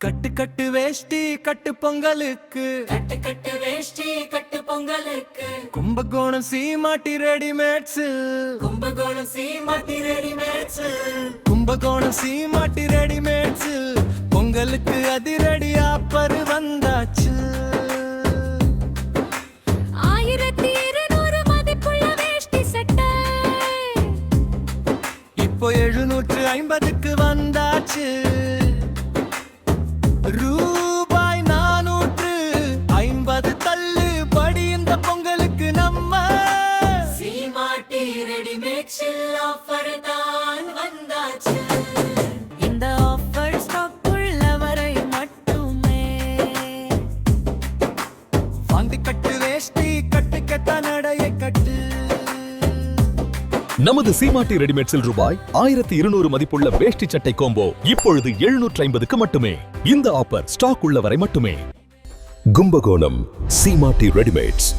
கட்டு கட்டு வேஷ்டி கட்டு பொங்கலுக்கு கட்டு கட்டு வேஷ்டி கட்டு பொங்கலுக்கு கும்பகோணம் சீமாட்டி ரெடிமேட்ஸ் கும்பகோணம் சீமாட்டி ரெடிமேட்ஸ் கும்பகோணம் சீமாட்டி ரெடிமேட்ஸ் பொங்கலுக்கு அதிரடி ஆப்பர் வந்தாச்சு 1200 மதிப்புள்ள வேஷ்டி சட்டை இப்போ 750க்கு வந்தாச்சு ரூபாய் 450 தள்ளுபடி இந்த பொங்கலுக்கு நம்ம சீமாட்டி ரெடிமேட்ஸில் ஆஃபர் தான் வந்தாச்சு. இந்த ஆஃபர் ஸ்டாக் உள்ளவரை மட்டுமே வாங்கி கட்டு வேஷ்டி கட்டு கெட்ட நடைய கட்டு. நமது சீமாட்டி ரெடிமேட்ஸில் ரூபாய் 1200 மதிப்புள்ள வேஷ்டி சட்டை கோம்போ இப்பொழுது 750க்கு மட்டுமே. இந்த ஆஃபர் ஸ்டாக் உள்ளவரை மட்டுமே. கும்பகோணம் சீமாட்டி ரெடிமேட்ஸ்.